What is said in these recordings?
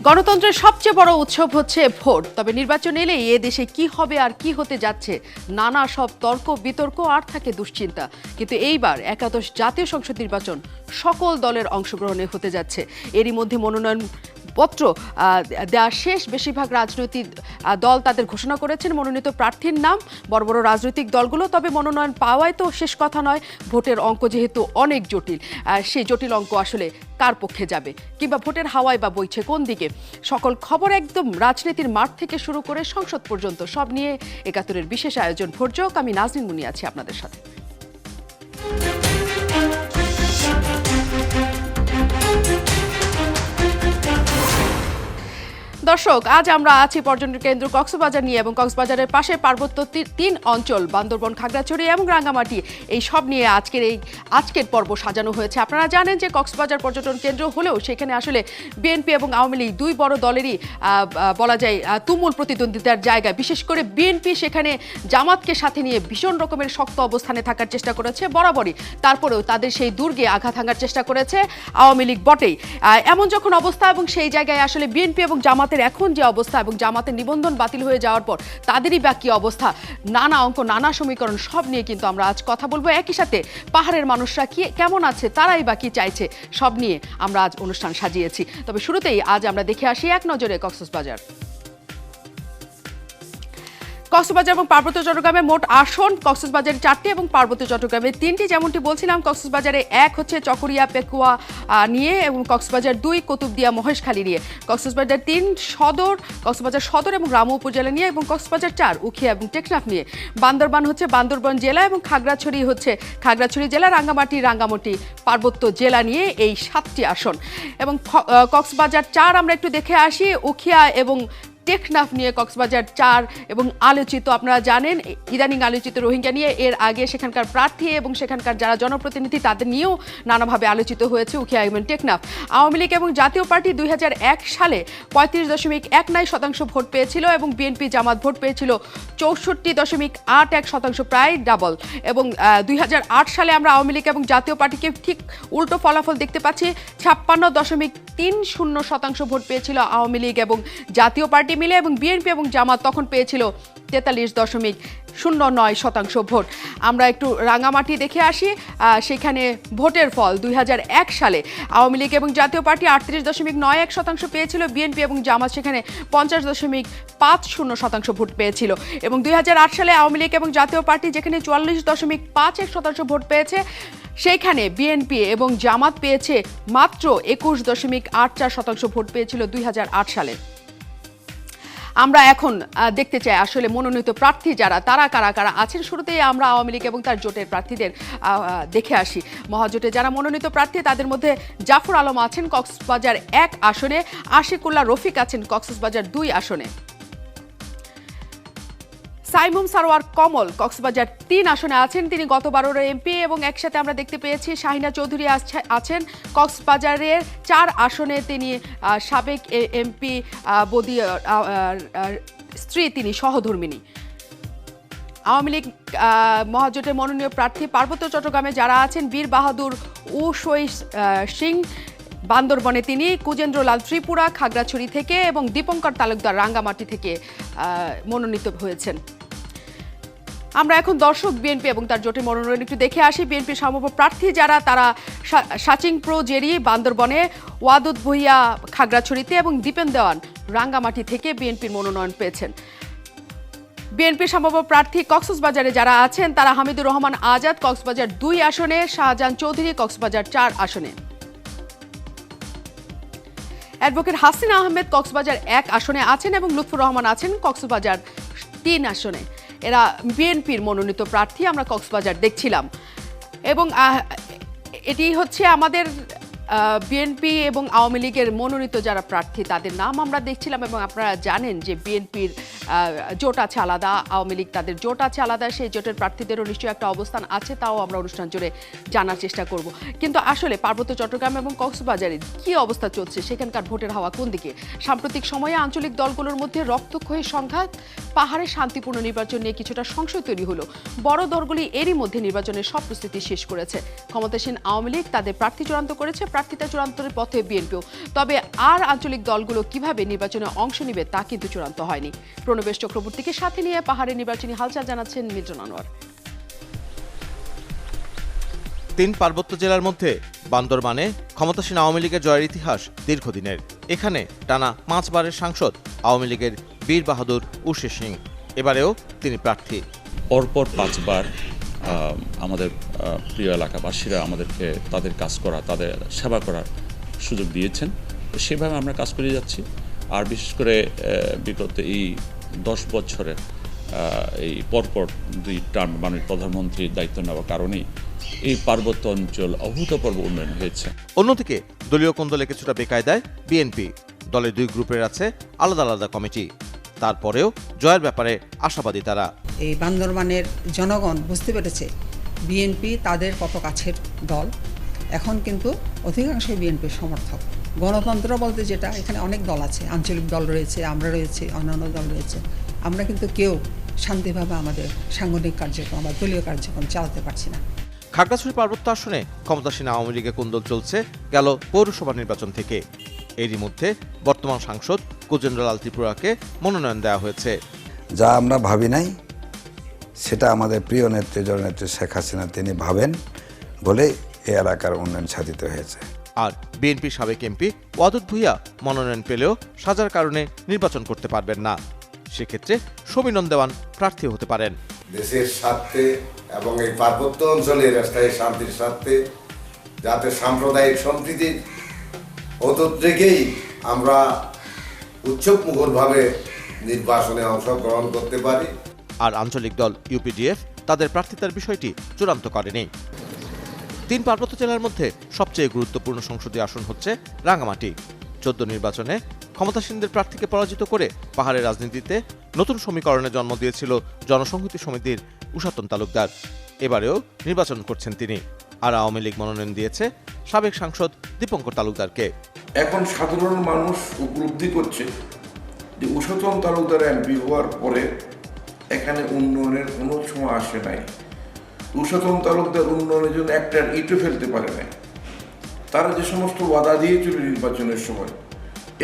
গণতন্ত্রের সবচেয়ে বড় উৎসব হচ্ছে ভোট। তবে নির্বাচন এলেই এ দেশে কি হবে আর কি হতে যাচ্ছে নানা সব তর্ক বিতর্ক আর থাকে দুশ্চিন্তা। কিন্তু এইবার একাদশ জাতীয় সংসদ নির্বাচন সকল দলের অংশগ্রহণে হতে যাচ্ছে। এরই মধ্যে মনোনয়ন পত্র দেওয়া শেষ। বেশিরভাগ রাজনৈতিক দল তাদের ঘোষণা করেছেন মনোনীত প্রার্থীর নাম, বড় বড় রাজনৈতিক দলগুলো। তবে মনোনয়ন পাওয়াই তো শেষ কথা নয়, ভোটের অঙ্ক যেহেতু অনেক জটিল, সেই জটিল অঙ্ক আসলে কার পক্ষে যাবে কিংবা ভোটের হাওয়ায় বা বইছে কোন দিকে, সকল খবর একদম রাজনীতির মাঠ থেকে শুরু করে সংসদ পর্যন্ত সব নিয়ে একাত্তরের বিশেষ আয়োজন ভোটযোগ। আমি নাজনীন মুনি আছি আপনাদের সাথে। দর্শক, আজ আমরা আছি পর্যটন কেন্দ্র কক্সবাজার নিয়ে এবং কক্সবাজারের পাশে পার্বত্য তিন অঞ্চল বান্দরবন, খাগড়াছড়ি এবং রাঙ্গামাটি, এই সব নিয়ে আজকের পর্ব সাজানো হয়েছে। আপনারা জানেন যে কক্সবাজার পর্যটন কেন্দ্র হলেও সেখানে আসলে বিএনপি এবং আওয়ামী লীগ দুই বড় দলেরই বলা যায় তুমুল প্রতিদ্বন্দ্বিতার জায়গা। বিশেষ করে বিএনপি সেখানে জামাতকে সাথে নিয়ে ভীষণ রকমের শক্ত অবস্থানে থাকার চেষ্টা করেছে বরাবরই। তারপরেও তাদের সেই দুর্গে আঘাত হানার চেষ্টা করেছে আওয়ামী লীগ বটেই। এমন যখন অবস্থা এবং সেই জায়গায় আসলে বিএনপি এবং জামাতের এখন যে অবস্থা এবং জামাতের নিবন্ধন বাতিল হয়ে যাওয়ার পর তাদেরই বা কি অবস্থা, নানা অঙ্ক নানা সমীকরণ সব নিয়ে কিন্তু আমরা আজ কথা বলবো। একই সাথে পাহাড়ের মানুষরা কি কেমন আছে, তারাই বা কি চাইছে, সব নিয়ে আমরা আজ অনুষ্ঠান সাজিয়েছি। তবে শুরুতেই আজ আমরা দেখে আসি এক নজরে কক্সবাজার। কক্সবাজার এবং পার্বত্য চট্টগ্রামে মোট আসন কক্সবাজারে 4টি এবং পার্বত্য চট্টগ্রামে 3টি। যেমনটি বলছিলাম, কক্সবাজারে 1 হচ্ছে চকরিয়া পেকুয়া নিয়ে এবং কক্সবাজার 2 কুতুবদিয়া মহেশখালী নিয়ে, কক্সবাজার 3 কক্সবাজার সদর এবং রামু উপজেলা নিয়ে এবং কক্সবাজার 4 উখিয়া এবং টেকনাফ নিয়ে। বান্দরবান হচ্ছে বান্দরবান জেলা এবং খাগড়াছড়ি হচ্ছে খাগড়াছড়ি জেলা, রাঙ্গামাটি পার্বত্য জেলা নিয়ে এই 7টি আসন। এবং কক্সবাজার 4 আমরা একটু দেখে আসি, উখিয়া এবং টেকনাফ নিয়ে কক্সবাজার 4 এবং আলোচিত, আপনারা জানেন ইদানিং আলোচিত রোহিঙ্গা নিয়ে। এর আগে সেখানকার প্রার্থী এবং সেখানকার যারা জনপ্রতিনিধি তাদের নিয়েও নানাভাবে আলোচিত হয়েছে উখিয়া এবং টেকনাফ। আওয়ামী লীগ এবং জাতীয় পার্টি 2001 সালে 35.19% ভোট পেয়েছিল এবং বিএনপি জামাত ভোট পেয়েছিল 64.81%, প্রায় ডাবল। এবং 2008 সালে আমরা আওয়ামী লীগ এবং জাতীয় পার্টিকে ঠিক উল্টো ফলাফল দেখতে পাচ্ছি। 56.30% ভোট পেয়েছিল আওয়ামী লীগ এবং জাতীয় পার্টি মিলে এবং বিএনপি এবং জামাত তখন পেয়েছিল 43.09% ভোট। আমরা একটু রাঙ্গামাটি দেখে আসি, সেখানে ভোটের ফল 2001 সালে আওয়ামী লীগ এবং জাতীয় পার্টি 38.91% পেয়েছিল, বিএনপি এবং জামাত সেখানে 50.50% ভোট পেয়েছিল। এবং 2008 সালে আওয়ামী লীগ এবং জাতীয় পার্টি যেখানে 44.51% ভোট পেয়েছে, সেইখানে বিএনপি এবং জামাত পেয়েছে মাত্র 21.84% ভোট পেয়েছিল 2008 সালে। আমরা এখন দেখতে চাই আসলে মনোনীত প্রার্থী যারা, তারা কারা কারা আছেন। শুরুতেই আমরা আওয়ামী লীগ এবং তার জোটের প্রার্থীদের দেখে আসি। মহাজোটে যারা মনোনীত প্রার্থী তাদের মধ্যে জাফর আলম আছেন কক্সবাজার 1 আসনে, আশিকুল্লাহ রফিক আছেন কক্সবাজার 2 আসনে, সাইমুম সারোয়ার কমল কক্সবাজার 3 আসনে আছেন, তিনি গত 12 এমপি। এবং একসাথে আমরা দেখতে পেয়েছি শাহিনা চৌধুরী আছেন কক্সবাজারের 4 আসনে, তিনি সাবেক এমপি বদি স্ত্রী, তিনি সহধর্মিণী। আওয়ামী লীগ মহাজোটের মনোনীত প্রার্থী পার্বত্য চট্টগ্রামে যারা আছেন, বীর বাহাদুর উশই সিং বান্দরবনে, তিনি কুজেন্দ্রলাল ত্রিপুরা খাগড়াছড়ি থেকে এবং দীপঙ্কর তালুকদার রাঙ্গামাটি থেকে মনোনীত হয়েছেন। আমরা এখন দর্শক বিএনপি এবং তার জোটের মনোনয়ন একটু দেখে আসি। বিএনপির সম্ভাব্য প্রার্থী যারা, তারা সাচিং প্রো জেরি বান্দরবনে, ওয়াদুদ ভুইয়া খাগড়াছড়িতে এবং দীপেন দেওয়ান রাঙ্গামাটি থেকে বিএনপির মনোনয়ন পেয়েছেন। বিএনপির সম্ভাব্য প্রার্থী কক্সবাজারে যারা আছেন, তারা হামিদুর রহমান আজাদ কক্সবাজার 2 আসনে, শাহজাহান চৌধুরী কক্সবাজার 4 আসনে, অ্যাডভোকেট হাসিনা আহমেদ কক্সবাজার 1 আসনে আছেন এবং লুৎফুর রহমান আছেন কক্সবাজার 3 আসনে। এরা বিএনপির মনোনীত প্রার্থী আমরা কক্সবাজার দেখছিলাম। এবং এটি হচ্ছে আমাদের বিএনপি এবং আওয়ামী লীগের মনোনীত যারা প্রার্থী তাদের নাম আমরা দেখছিলাম। এবং আপনারা জানেন যে বিএনপির জোট আছে আলাদা, আওয়ামী লীগ তাদের জোট আছে আলাদা, সেই জোটের প্রার্থীদেরও নিশ্চয়ই একটা অবস্থান আছে, তাও আমরা অনুষ্ঠান জুড়ে জানার চেষ্টা করব। কিন্তু আসলে পার্বত্য চট্টগ্রাম এবং কক্সবাজারে কি অবস্থা চলছে, সেখানকার ভোটের হাওয়া কোন দিকে? সাম্প্রতিক সময়ে আঞ্চলিক দলগুলোর মধ্যে রক্তক্ষয়ী সংঘাত, পাহাড়ে শান্তিপূর্ণ নির্বাচন নিয়ে কিছুটা সংশয় তৈরি হলো। বড় দলগুলি এরই মধ্যে নির্বাচনের সব প্রস্তুতি শেষ করেছে। ক্ষমতাসীন আওয়ামী লীগ তাদের প্রার্থী চূড়ান্ত করেছে, প্রার্থিতা চূড়ান্তের পথে বিএনপিও। তবে আর আঞ্চলিক দলগুলো কিভাবে নির্বাচনে অংশ নেবে তা কিন্তু চূড়ান্ত হয়নি। প্রণবেশ চক্রবর্তীকে সাথে নিয়ে পাহাড়ের নির্বাচনী হালচাল জানাচ্ছেন মিল্টন আনোয়ার। 3 পার্বত্য জেলার মধ্যে বান্দরবানে ক্ষমতাসীন আওয়ামী লীগের জয়ের ইতিহাস দীর্ঘদিনের। এখানে টানা 5 বারের সাংসদ আওয়ামী লীগের বীর বাহাদুর উশে সিং, এবারেও তিনি প্রার্থী। পরপর 5 বার আমাদের প্রিয় এলাকাবাসীরা আমাদেরকে তাদের কাজ করা, তাদের সেবা করার সুযোগ দিয়েছেন। সেভাবে আমরা কাজ করে যাচ্ছি। আর বিশেষ করে বিগত এই 10 বছরের এই পরপর 2 টার্ম মাননীয় প্রধানমন্ত্রীর দায়িত্ব নেওয়ার কারণেই এই পার্বত্য অঞ্চল অভূতপূর্ব উন্নয়ন হয়েছে। অন্যদিকে দলীয় কোন্দলে কিছুটা বেকায়দায় বিএনপি। দলের 2 গ্রুপের আছে আলাদা আলাদা কমিটি। তারপরেও জয়ের ব্যাপারে আশাবাদী তারা। এই বান্দরবানের জনগণ বুঝতে পেরেছে বিএনপি তাদের কত কাছের দল। এখন কিন্তু অধিকাংশই বিএনপির সমর্থক। গণতন্ত্র বলতে যেটা, এখানে অনেক দল আছে, আঞ্চলিক দল রয়েছে, আমরা রয়েছে, অন্যান্য দল রয়েছে। আমরা কিন্তু কেউ শান্তিভাবে আমাদের সাংগঠনিক কার্যক্রম বা দলীয় কার্যক্রম চালাতে পারছি না। খাগড়াছড়ি পার্বত্য আসনে ক্ষমতাসীন আওয়ামী লীগের কোন্দল চলছে গেল পৌরসভা নির্বাচন থেকে। এরই মধ্যে বর্তমান সাংসদ কুজেন্দ্রলাল ত্রিপুরাকে মনোনয়ন দেওয়া হয়েছে। যা আমরা ভাবি নাই সেটা আমাদের প্রিয় নেত্রী জননেত্রী শেখ হাসিনা তিনি ভাবেন বলে এই এলাকার উন্নয়ন সাধিত হয়েছে। আর বিএনপির সাবেক এমপি ওয়াদুদ ভূঁইয়া মনোনয়ন পেলেও সাজার কারণে নির্বাচন করতে পারবেন না। সেক্ষেত্রে সমীরণ দেওয়ান প্রার্থী হতে পারেন। দেশের স্বার্থে এবং এই পার্বত্য অঞ্চলের স্থায়ী শান্তির স্বার্থে যাতে সাম্প্রদায়িক সম্প্রীতির অটুট রেখেই আমরা উৎসব মুখরভাবে নির্বাচনে অংশগ্রহণ করতে পারি। আর আঞ্চলিক দল ইউপিডিএফ তাদের প্রার্থিতার বিষয়টি চূড়ান্ত করেনি। 3 পার্বত্য জেলার মধ্যে সবচেয়ে গুরুত্বপূর্ণ সংসদীয় আসন হচ্ছে রাঙ্গামাটি। 14 নির্বাচনে ক্ষমতাসীনদের প্রার্থীকে পরাজিত করে পাহাড়ের রাজনীতিতে নতুন সমীকরণে জন্ম দিয়েছিল জনসংহতি সমিতির উষাতন তালুকদার। এবারেও নির্বাচন করছেন তিনি। আর আওয়ামী লীগ মনোনয়ন দিয়েছে সাবেক সাংসদ দীপঙ্কর তালুকদারকে। এখন সাধারণ মানুষ উপলব্ধি করছে যে উষাতন তালুকদার এমপি হওয়ার পরে এখানে উন্নয়নের কোনো সময় আসে নাই। উষাতন তালুকদার উন্নয়নের জন্য একটা ইটও ফেলতে পারে নাই। তারা যে সমস্ত ওয়াদা দিয়েছিল নির্বাচনের সময়,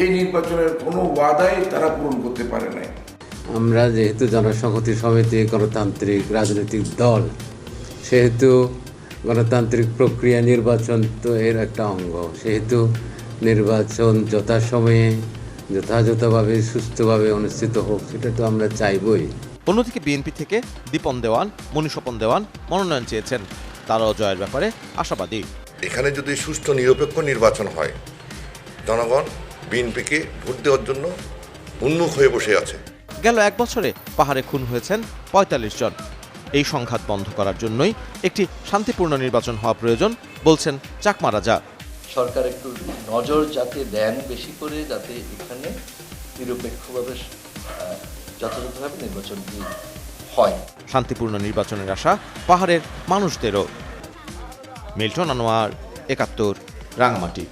এই নির্বাচনের কোনো ওয়াদাই তারা পূরণ করতে পারে নাই। আমরা যেহেতু জনসংহতি সমিতি গণতান্ত্রিক রাজনৈতিক দল, সেহেতু গণতান্ত্রিক প্রক্রিয়া নির্বাচন তো এর একটা অঙ্গ। সেহেতু নির্বাচন যথাসময়ে যথাযথভাবে সুস্থভাবে অনুষ্ঠিত হোক, সেটা তো আমরা চাইবই। অন্যদিকে বিএনপি থেকে দীপন দেওয়ান, মনীষপন দেওয়ান মনোনয়ন চেয়েছেন। তারাও জয়ের ব্যাপারে আশাবাদী। এখানে যদি সুষ্ঠু নিরপেক্ষ নির্বাচন হয়, জনগণ বিএনপিকে ভোট দেওয়ার জন্য উন্মুখ হয়ে বসে আছে। গেল 1 বছরে পাহাড়ে খুন হয়েছেন 45 জন। এই সংঘাত বন্ধ করার জন্যই একটি শান্তিপূর্ণ নির্বাচন হওয়া প্রয়োজন বলছেন চাকমা রাজা। সরকার একটু নজর যাতে দেন বেশি করে, যাতে এখানে নিরপেক্ষভাবে যথাযথভাবে নির্বাচনটি হয়। শান্তিপূর্ণ নির্বাচনের আশা পাহাড়ের মানুষদেরও। মিল্টন আনোয়ার, 71, রাঙ্গামাটি।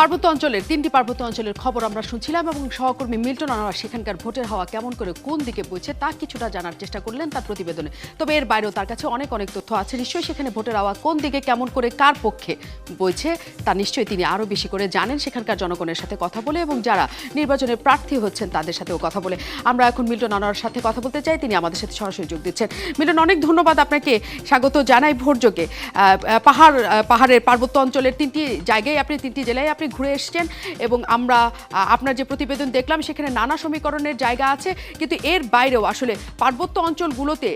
পার্বত্য অঞ্চলের 3টি পার্বত্য অঞ্চলের খবর আমরা শুনছিলাম এবং সহকর্মী মিল্টন আনোয়ার সেখানকার ভোটের হাওয়া কেমন করে কোন দিকে বইছে তা কিছুটা জানার চেষ্টা করলেন তার প্রতিবেদনে। তবে এর বাইরেও তার কাছে অনেক তথ্য আছে। নিশ্চয়ই সেখানে ভোটের হাওয়া কোন দিকে কেমন করে কার পক্ষে বইছে তা নিশ্চয়ই তিনি আরও বেশি করে জানেন সেখানকার জনগণের সাথে কথা বলে এবং যারা নির্বাচনে প্রার্থী হচ্ছেন তাদের সাথেও কথা বলে। আমরা এখন মিল্টন আনোয়ারের সাথে কথা বলতে চাই, তিনি আমাদের সাথে সরাসরি যোগ দিচ্ছেন। মিল্টন, অনেক ধন্যবাদ আপনাকে, স্বাগত জানাই ভোটযোগে। পাহাড়ের পার্বত্য অঞ্চলের 3টি জায়গায় আপনি 3টি জেলায় আপনি ঘুরে এসেছেন এবং আমরা আপনার যে প্রতিবেদন দেখলাম সেখানে নানা সমীকরণের জায়গা আছে, কিন্তু এর বাইরেও আসলে পার্বত্য অঞ্চলগুলোতে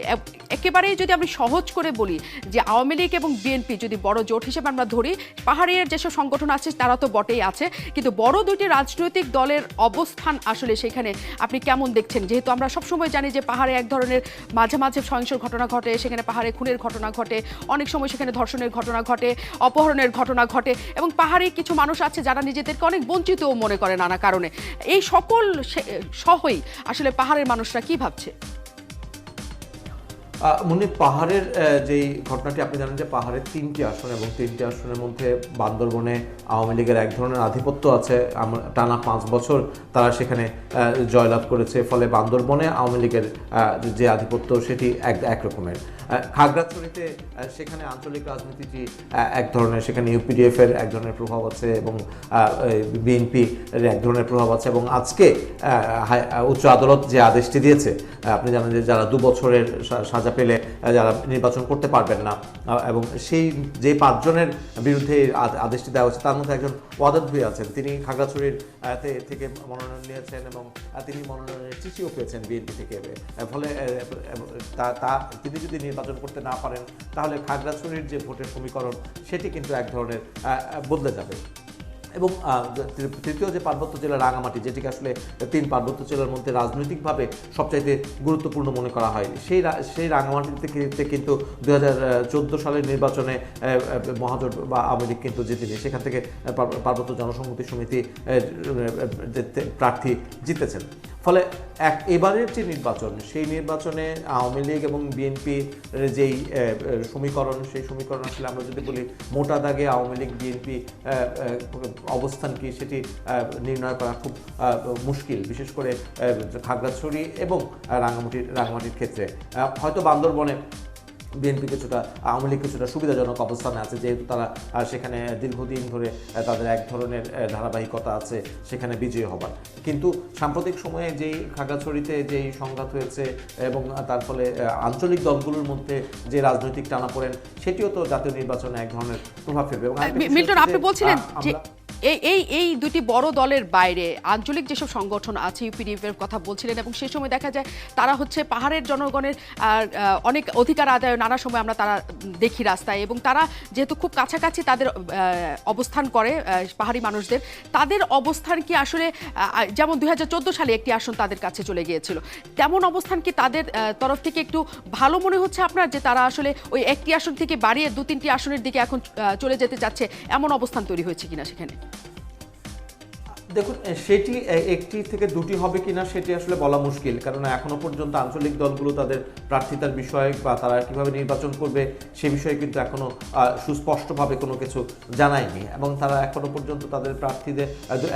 একেবারেই যদি আমি সহজ করে বলি যে আওয়ামী লীগ এবং বিএনপি যদি বড় জোট হিসেবে আমরা ধরি, পাহাড়ের যেসব সংগঠন আছে তারা তো বটেই আছে, কিন্তু বড় 2টি রাজনৈতিক দলের অবস্থান আসলে সেখানে আপনি কেমন দেখছেন? যেহেতু আমরা সবসময় জানি যে পাহাড়ে এক ধরনের মাঝে মাঝে সহিংস ঘটনা ঘটে, সেখানে পাহাড়ে খুনের ঘটনা ঘটে, অনেক সময় সেখানে ধর্ষণের ঘটনা ঘটে, অপহরণের ঘটনা ঘটে এবং পাহাড়ে কিছু মানুষ আছে যারা নিজেদেরকে অনেক বঞ্চিতও মনে করে নানা কারণে। এই সকল সহই আসলে পাহাড়ের মানুষরা কি ভাবছে? মুন্নি, পাহাড়ের যেই ঘটনাটি আপনি জানেন যে পাহাড়ের 3টি আসন এবং 3টি আসনের মধ্যে বান্দরবনে আওয়ামী লীগের এক ধরনের আধিপত্য আছে। টানা 5 বছর তারা সেখানে জয়লাভ করেছে, ফলে বান্দরবনে আওয়ামী লীগের যে আধিপত্য সেটি এক রকমের। খাগড়াছড়িতে সেখানে আঞ্চলিক রাজনীতিটি এক ধরনের, সেখানে ইউপিডিএফ এর এক ধরনের প্রভাব আছে এবং বিএনপি এর এক ধরনের প্রভাব আছে। এবং আজকে উচ্চ আদালত যে আদেশটি দিয়েছে, আপনি জানেন যে যারা 2 বছরের সাজা পেলে যারা নির্বাচন করতে পারবেন না, এবং সেই যে 5 জনের বিরুদ্ধে আদেশটি দেওয়া হয়েছে তার মধ্যে একজন ওয়াদাদ ভুঁইয়া আছেন, তিনি খাগড়াছড়ির থেকে মনোনয়ন নিয়েছেন এবং তিনি মনোনয়নের চিঠিও পেয়েছেন বিএনপি থেকে। ফলে তিনি যদি নির্বাচন করতে না পারেন তাহলে খাগড়াছড়ির যে ভোটের সমীকরণ সেটি কিন্তু এক ধরনের বদলে যাবে। এবং তৃতীয় যে পার্বত্য জেলা রাঙামাটি, যেটিকে আসলে 3 পার্বত্য জেলার মধ্যে রাজনৈতিকভাবে সবচাইতে গুরুত্বপূর্ণ মনে করা হয়, সেই রাঙামাটি থেকে কিন্তু 2014 সালের নির্বাচনে মহাজোট বা আওয়ামী লীগ কিন্তু জিতেনি, সেখান থেকে পার্বত্য জনসংহতি সমিতি প্রার্থী জিতেছেন। ফলে এবারের যে নির্বাচন, সেই নির্বাচনে আওয়ামী লীগ এবং বিএনপির যেই সমীকরণ, সেই সমীকরণ আসলে আমরা যদি বলি মোটা দাগে আওয়ামী লীগ বিএনপি অবস্থান কি সেটি নির্ণয় করা খুব মুশকিল, বিশেষ করে খাগড়াছড়ি এবং রাঙামাটির ক্ষেত্রে। হয়তো বান্দরবনে বিএনপি কিছুটা, আওয়ামী লীগ কিছুটা সুবিধাজনক অবস্থানে আছে, যেহেতু তারা সেখানে দীর্ঘদিন ধরে তাদের এক ধরনের ধারাবাহিকতা আছে সেখানে বিজয়ী হবার। কিন্তু সাম্প্রতিক সময়ে যেই খাগড়াছড়িতে যেই সংঘাত হয়েছে এবং তার ফলে আঞ্চলিক দলগুলোর মধ্যে যে রাজনৈতিক টানাপোড়েন, সেটিও তো জাতীয় নির্বাচনে এক ধরনের প্রভাব ফেলবে। এবং মিল্টন, আপনি বলছিলেন যে এই দুটি বড় দলের বাইরে আঞ্চলিক যেসব সংগঠন আছে, ইউপিডিএফ এর কথা বলছিলেন, এবং সেই সময় দেখা যায় তারা হচ্ছে পাহাড়ের জনগণের অনেক অধিকার আদায় নানা সময় আমরা তারা দেখি রাস্তায়, এবং তারা যেহেতু খুব কাছাকাছি তাদের অবস্থান করে পাহাড়ি মানুষদের, তাদের অবস্থান কি আসলে যেমন 2014 সালে একটি আসন তাদের কাছে চলে গিয়েছিল, তেমন অবস্থান কি তাদের তরফ থেকে একটু ভালো মনে হচ্ছে আপনার, যে তারা আসলে ওই একটি আসন থেকে বাড়িয়ে 2-3টি আসনের দিকে এখন চলে যেতে চাচ্ছে, এমন অবস্থান তৈরি হয়েছে কিনা সেখানে? দেখুন, সেটি একটি থেকে 2টি হবে কিনা সেটি আসলে বলা মুশকিল, কারণ এখনো পর্যন্ত আঞ্চলিক দলগুলো তাদের প্রার্থিতার বিষয়ে বা তারা কিভাবে নির্বাচন করবে সে বিষয়ে কিন্তু এখনো সুস্পষ্টভাবে কোনো কিছু জানায়নি, এবং তারা এখনো পর্যন্ত তাদের প্রার্থীদের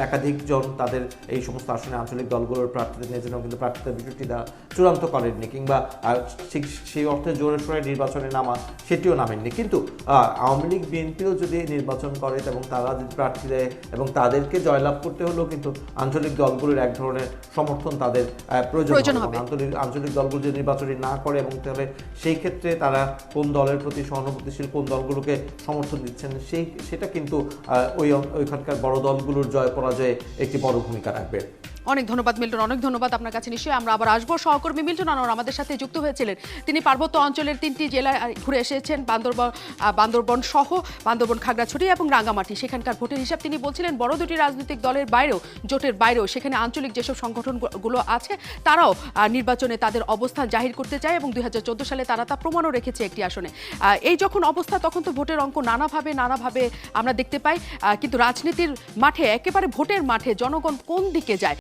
একাধিকজন তাদের এই সমস্ত আসনে আঞ্চলিক দলগুলোর প্রার্থীদের নিয়ে যেন কিন্তু প্রার্থিতার বিষয়টি তারা চূড়ান্ত করেননি, কিংবা সেই অর্থে জোরে সোরে নির্বাচনে নামা সেটিও নামেননি। কিন্তু আওয়ামী লীগ বিএনপিও যদি নির্বাচন করে এবং তারা যদি প্রার্থী দেয় এবং তাদেরকে জয়লাভ করতে হলেও কিন্তু আঞ্চলিক দলগুলোর এক ধরনের সমর্থন তাদের প্রয়োজন হবে। আঞ্চলিক দলগুলো যদি নির্বাচনী না করে, এবং তাহলে সেই ক্ষেত্রে তারা কোন দলের প্রতি সহানুভূতিশীল, কোন দলগুলোকে সমর্থন দিচ্ছেন, সেটা কিন্তু ওইখানকার বড় দলগুলোর জয় পরাজয়ে একটি বড় ভূমিকা রাখবে। অনেক ধন্যবাদ মিল্টন, অনেক ধন্যবাদ আপনার কাছে। নিশ্চয়ই আমরা আবার আসবো। সহকর্মী মিল্টন আনোয়ার আমাদের সাথে যুক্ত হয়েছিলেন, তিনি পার্বত্য অঞ্চলের 3টি জেলা ঘুরে এসেছেন, বান্দরবন সহ বান্দরবন, খাগড়াছড়ি এবং রাঙ্গামাটি। সেখানকার ভোটের হিসাব তিনি বলছিলেন বড় 2টি রাজনৈতিক দলের বাইরেও, জোটের বাইরেও সেখানে আঞ্চলিক যেসব সংগঠনগুলো আছে তারাও নির্বাচনে তাদের অবস্থান জাহির করতে চায়, এবং 2014 সালে তারা তা প্রমাণও রেখেছে একটি আসনে। এই যখন অবস্থা, তখন তো ভোটের অঙ্ক নানাভাবে আমরা দেখতে পাই, কিন্তু রাজনীতির মাঠে, একেবারে ভোটের মাঠে জনগণ কোন দিকে যায়